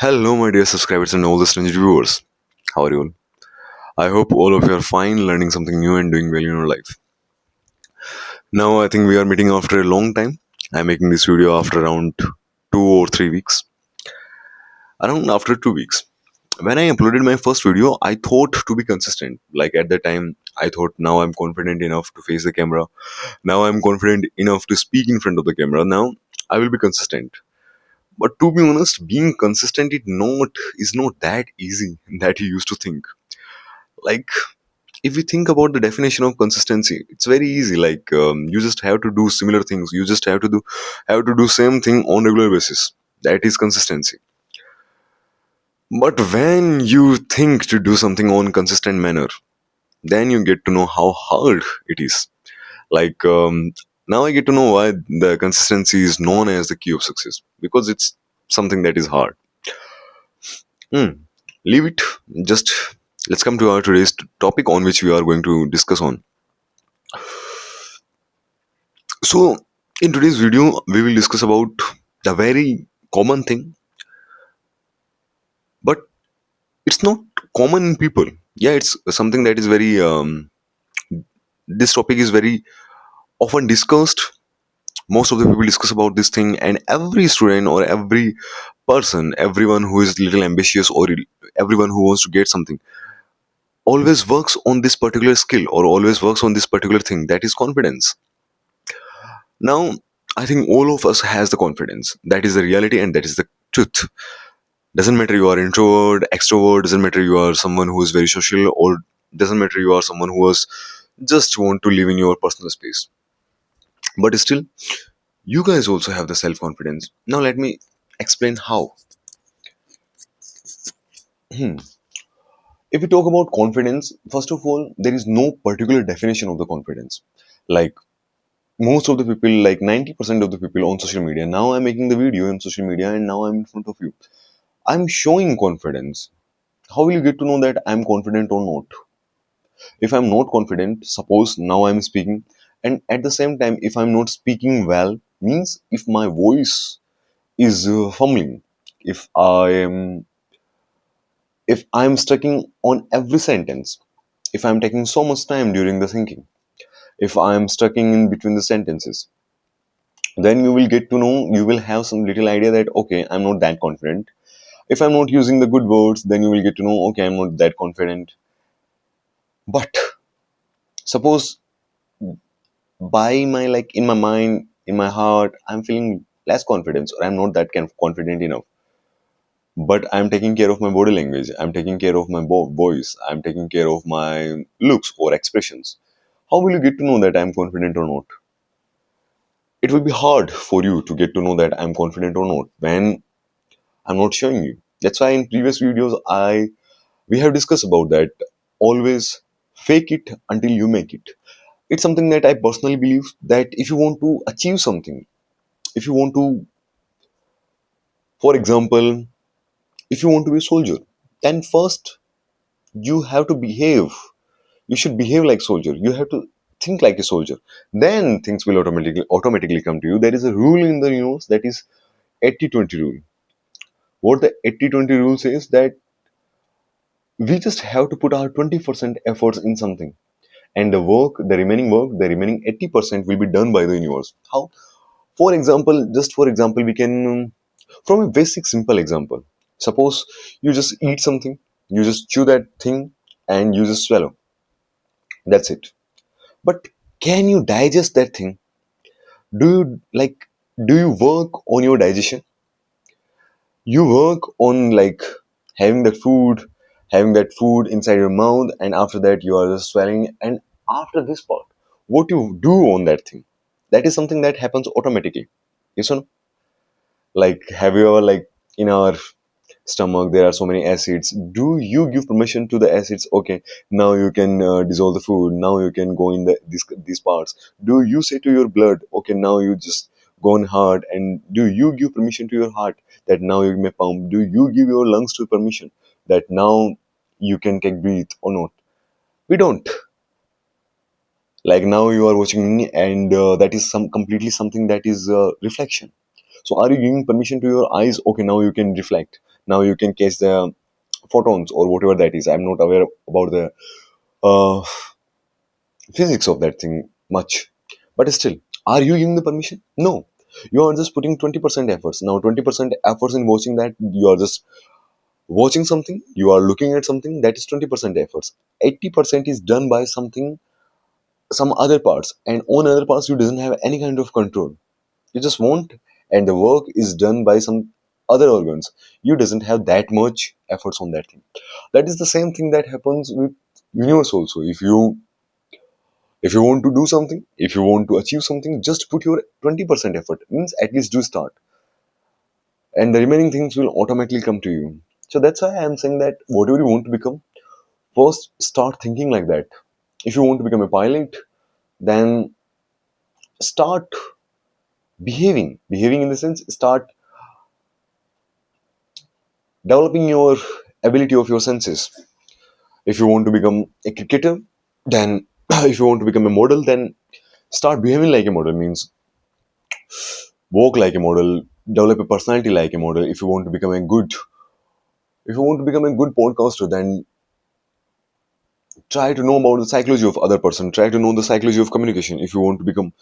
Hello, my dear subscribers and all the strange viewers. How are you all? I hope all of you are fine, learning something new and doing well in your life. Now, I think we are meeting after a long time. I'm making this video after around 2 or 3 weeks. Around after 2 weeks. When I uploaded my first video, I thought to be consistent. Like at that time, I thought now I'm confident enough to face the camera. Now I'm confident enough to speak in front of the camera. Now I will be consistent. But to be honest, being consistent is not that easy that you used to think. Like if we think about the definition of consistency, it's very easy. Like you just have to do similar things. You just have to do same thing on regular basis. That is consistency. But when you think to do something on consistent manner, then you get to know how hard it is. Like now I get to know why the consistency is known as the key of success, because it's something that is hard. Hmm. Leave it. Just let's come to our today's topic on which we are going to discuss on. So, in today's video, we will discuss about the very common thing, but it's not common in people. Yeah, it's something that is very. This topic is very often discussed. Most of the people discuss about this thing, and every student or every person, everyone who is little ambitious or everyone who wants to get something, always works on this particular skill or always works on this particular thing. That is confidence. Now, I think all of us has the confidence. That is the reality, and that is the truth. Doesn't matter you are introvert, extrovert, doesn't matter you are someone who is very social, or doesn't matter you are someone who is just want to live in your personal space. But still, you guys also have the self-confidence. Now let me explain how. Hmm. If we talk about confidence, first of all, there is no particular definition of the confidence. Like most of the people, like 90% of the people on social media, now I'm making the video on social media and now I'm in front of you. I'm showing confidence. How will you get to know that I'm confident or not? If I'm not confident, suppose now I'm speaking, and at the same time, if I'm not speaking well, means if my voice is fumbling, if I am, if I'm stucking on every sentence, if I'm taking so much time during the thinking, if I'm stucking in between the sentences, then you will get to know, you will have some little idea that okay, I'm not that confident. If I'm not using the good words, then you will get to know, okay, I'm not that confident. But suppose by my, like, in my mind, in my heart, I'm feeling less confidence, or I'm not that kind of confident enough, but I'm taking care of my body language, I'm taking care of my voice, I'm taking care of my looks or expressions. How will you get to know that I'm confident or not? It will be hard for you to get to know that I'm confident or not when I'm not showing you. That's why in previous videos I we have discussed about that. Always fake it until you make it. It's something that I personally believe, that if you want to achieve something, if you want to, for example, if you want to be a soldier, then first you have to behave. You should behave like soldier. You have to think like a soldier. Then things will automatically come to you. There is a rule in the universe, that is 80-20 rule. What the 80-20 rule says, that we just have to put our 20% efforts in something, and the remaining 80% will be done by the universe. How? For example, just for example, we can from a basic simple example, suppose you just eat something, you just chew that thing and you just swallow, that's it. But can you digest that thing? Do you, like, do you work on your digestion? You work on, like, having that food inside your mouth, and after that you are just swallowing, and after this part, what you do on that thing, that is something that happens automatically. Yes or no? Like, have you ever, like, in our stomach there are so many acids, do you give permission to the acids, okay, now you can dissolve the food, now you can go in these parts? Do you say to your blood, okay, now you just go on heart, and do you give permission to your heart that now you may pump? Do you give your lungs to permission that now you can take breathe or not? We don't. Like, now you are watching me, and that is some completely something that is reflection. So are you giving permission to your eyes? Okay, now you can reflect. Now you can catch the photons or whatever that is. I'm not aware about the uh, physics of that thing much, but still, are you giving the permission? No, you are just putting 20% efforts. Now 20% efforts in watching that, you are just watching something, you are looking at something, that is 20% efforts. 80% is done by something, some other parts, and on other parts you doesn't have any kind of control. You just want, and the work is done by some other organs. You doesn't have that much efforts on that thing. That is the same thing that happens with universe also. If you want to do something, if you want to achieve something, just put your 20% effort, means at least do start, and the remaining things will automatically come to you. So that's why I am saying that whatever you want to become, first start thinking like that. If you want to become a pilot, then start behaving in the sense, start developing your ability of your senses. If you want to become a cricketer, then if you want to become a model, then start behaving like a model, means walk like a model, develop a personality like a model. If you want to become a good podcaster, then try to know about the psychology of other person, try to know the psychology of communication. If you want to become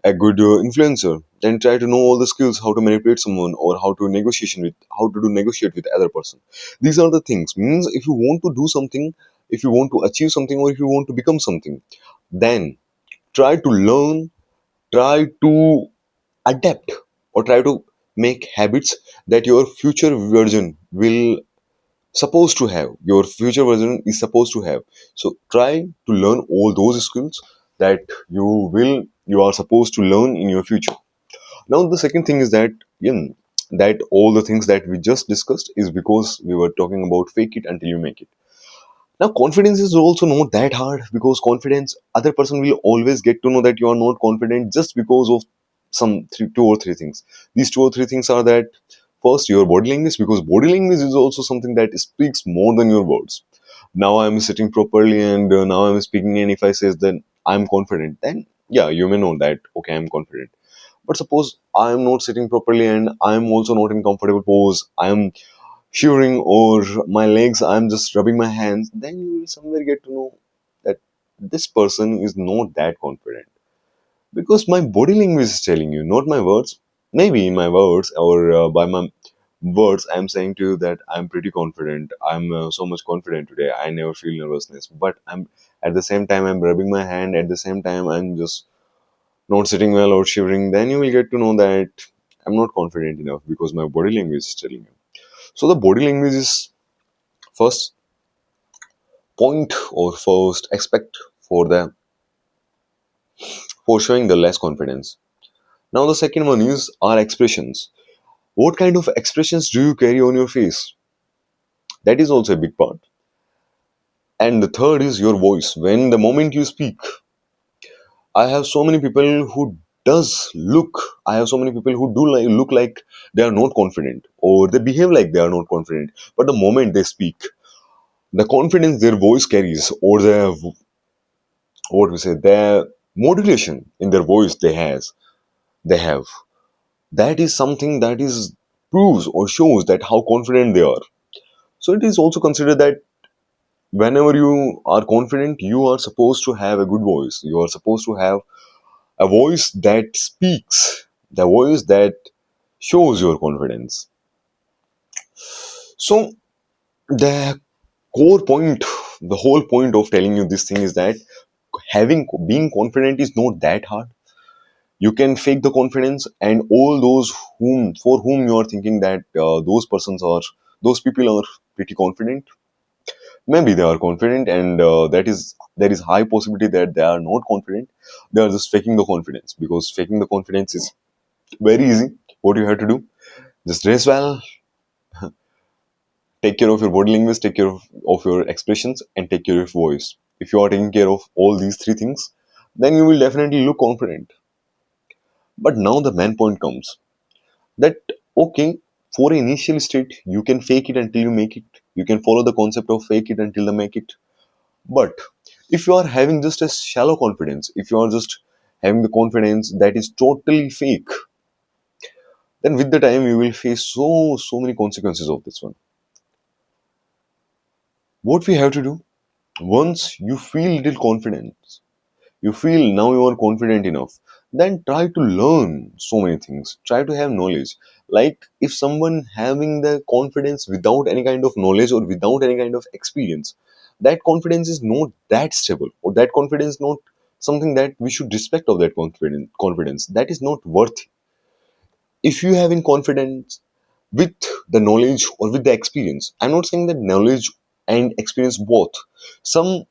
a good influencer, then try to know all the skills, how to manipulate someone, or how to do negotiate with other person. These are the things, means if you want to do something, if you want to achieve something, or if you want to become something, then try to learn, try to adapt, or try to make habits that your future version will supposed to have, your future version is supposed to have. So try to learn all those skills that you are supposed to learn in your future. Now the second thing is that, that all the things that we just discussed is because we were talking about fake it until you make it. Now confidence is also not that hard, because confidence, other person will always get to know that you are not confident just because of two or three things. These two or three things are that, first, your body language, because body language is also something that speaks more than your words. Now I'm sitting properly, and now I'm speaking, and if I say that I'm confident, then yeah, you may know that okay, I'm confident. But suppose I'm not sitting properly and I'm also not in comfortable pose, I'm shivering, or my legs, I'm just rubbing my hands, then you will somewhere get to know that this person is not that confident, because my body language is telling you, not my words. Maybe in my words, or by my words, I'm saying to you that I'm pretty confident. I'm so much confident today. I never feel nervousness. But I'm at the same time, I'm rubbing my hand. At the same time, I'm just not sitting well or shivering. Then you will get to know that I'm not confident enough, because my body language is telling you. So the body language is first point, or first aspect for the for showing the less confidence. Now the second one is our expressions. What kind of expressions do you carry on your face? That is also a big part. And the third is your voice. When the moment you speak, I have so many people who does look. I have so many people who do look like they are not confident, or they behave like they are not confident. But the moment they speak, the confidence their voice carries, or the what we say, their modulation in their voice they have. That is something that is proves or shows that how confident they are. So it is also considered that whenever you are confident, you are supposed to have a good voice. You are supposed to have a voice that speaks, the voice that shows your confidence. So the core point, the whole point of telling you this thing is that having being confident is not that hard. You can fake the confidence, and all those whom for whom you are thinking that those people are pretty confident, maybe they are confident, and there is high possibility that they are not confident. They are just faking the confidence, because faking the confidence is very easy. What you have to do, just dress well, take care of your body language, take care of your expressions, and take care of your voice. If you are taking care of all these three things, then you will definitely look confident. But now the main point comes that, okay, for an initial state, you can fake it until you make it. You can follow the concept of fake it until they make it. But if you are having just a shallow confidence, if you are just having the confidence that is totally fake, then with the time you will face so many consequences of this one. What we have to do, once you feel little confidence, you feel now you are confident enough, then try to learn so many things, try to have knowledge. Like if someone having the confidence without any kind of knowledge or without any kind of experience, that confidence is not that stable, or that confidence not something that we should respect of that confidence that is not worthy. If you having confidence with the knowledge or with the experience, I'm not saying that knowledge and experience both, some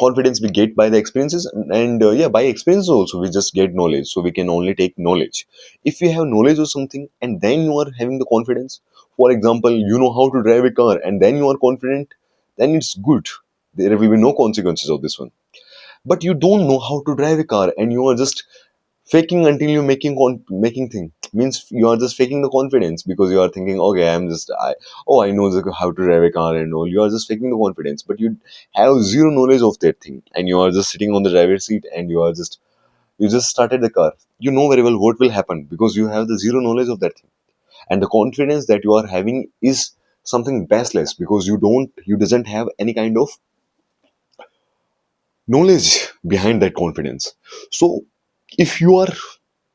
confidence we get by the experiences, and yeah, by experience also we just get knowledge, so we can only take knowledge. If you have knowledge of something and then you are having the confidence, for example, you know how to drive a car and then you are confident, then it's good, there will be no consequences of this one. But you don't know how to drive a car and you are just faking until you're making thing, means you are just faking the confidence because you are thinking, okay, I know how to drive a car and all. You are just faking the confidence, but you have zero knowledge of that thing, and you are just sitting on the driver's seat and you just started the car. You know very well what will happen because you have the zero knowledge of that thing. And the confidence that you are having is something baseless because you doesn't have any kind of knowledge behind that confidence. So if you are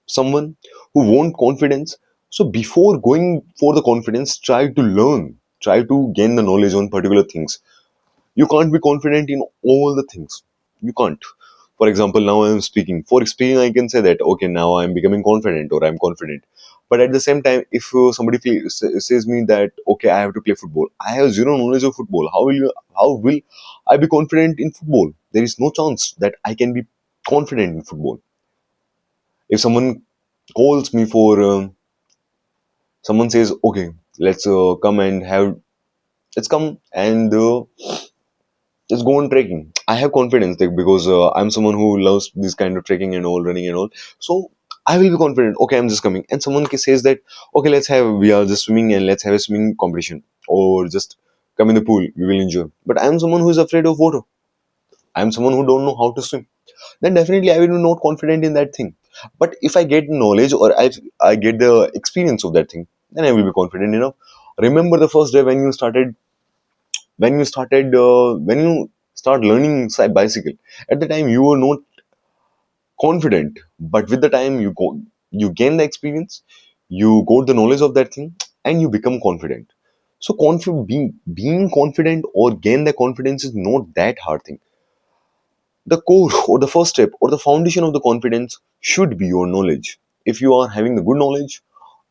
someone who want confidence, so before going for the confidence, try to learn, try to gain the knowledge on particular things. You can't be confident in all the things, you can't. For example, now I am speaking, for speaking I can say that okay, now I'm becoming confident or I'm confident. But at the same time, if somebody says me that okay, I have to play football, I have zero knowledge of football, how will I be confident in football? There is no chance that I can be confident in football. If someone calls me for someone says okay, let's come and have let's come and just go on trekking, I have confidence like, because I'm someone who loves this kind of trekking and all, running and all. So I will be confident, okay, I'm just coming. And someone says that okay, we are just swimming and let's have a swimming competition, or just come in the pool, we will enjoy. But I'm someone who is afraid of water, I'm someone who don't know how to swim, then definitely I will be not confident in that thing. But if I get knowledge or I get the experience of that thing, then I will be confident enough. Remember the first day when you start learning bicycle. At the time you were not confident, but with the time you gain the experience, you got the knowledge of that thing, and you become confident. So being confident or gain the confidence is not that hard thing. The core or the first step or the foundation of the confidence should be your knowledge. If you are having the good knowledge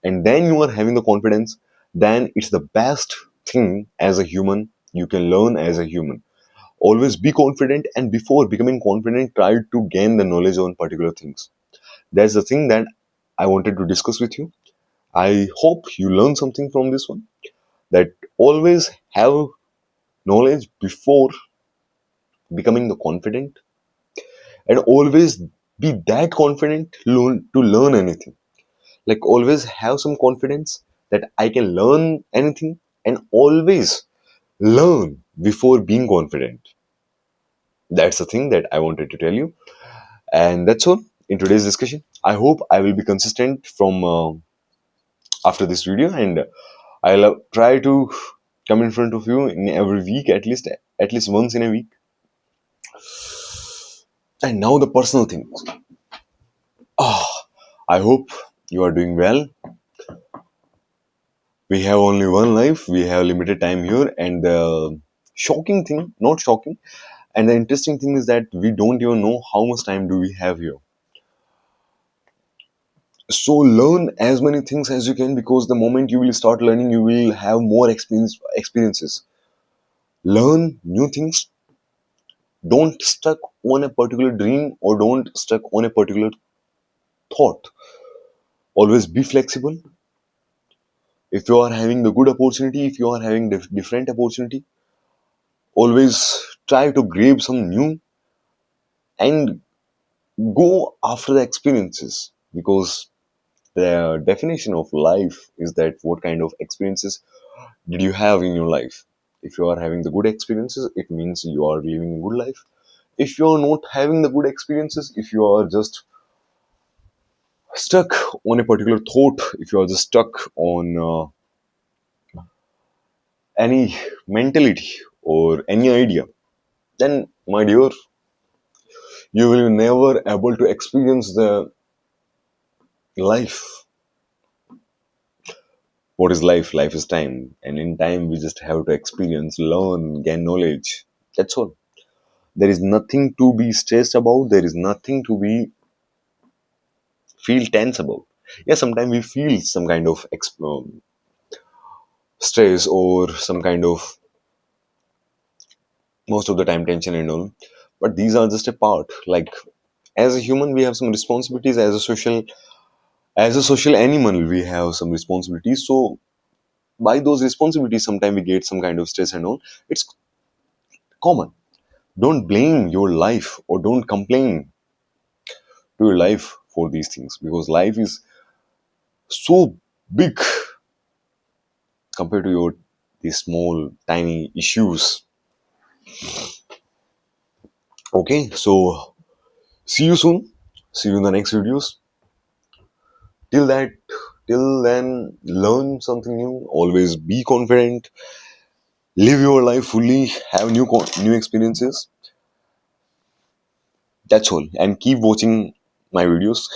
and then you are having the confidence, then it's the best thing as a human you can learn as a human. Always be confident, and before becoming confident, try to gain the knowledge on particular things. That's the thing that I wanted to discuss with you. I hope you learn something from this one. That always have knowledge before becoming the confident, and always be that confident to learn anything. Like always have some confidence that I can learn anything, and always learn before being confident. That's the thing that I wanted to tell you. And that's all in today's discussion. I hope I will be consistent from after this video, and I'll try to come in front of you in every week, at least once in a week. And now the personal things. I hope you are doing well. We have only one life. We have limited time here, and the shocking thing, not shocking, and the interesting thing is that we don't even know how much time do we have here. So learn as many things as you can, because the moment you will start learning, you will have more experiences. Learn new things. Don't stuck on a particular dream, or don't stuck on a particular thought. Always be flexible. If you are having the good opportunity, if you are having different opportunity, always try to grab some new and go after the experiences, because the definition of life is that what kind of experiences did you have in your life. If you are having the good experiences, it means you are living a good life. If you are not having the good experiences, if you are just stuck on a particular thought, if you are just stuck on any mentality or any idea, then my dear, you will never able to experience the life. What is life? Life is time, and in time we just have to experience, learn, gain knowledge. That's all. There is nothing to be stressed about. There is nothing to be feel tense about. Yeah, sometimes we feel some kind of stress or some kind of, most of the time, tension and all. But these are just a part. Like, as a human, we have some responsibilities. As a social animal, we have some responsibilities. So by those responsibilities, sometimes we get some kind of stress and all. It's common. Don't blame your life or don't complain to your life for these things, because life is so big compared to your these small tiny issues. Okay, so see you soon. See you in the next videos. Till that, till then, learn something new. Always be confident. Live your life fully. Have new experiences. That's all. And keep watching my videos.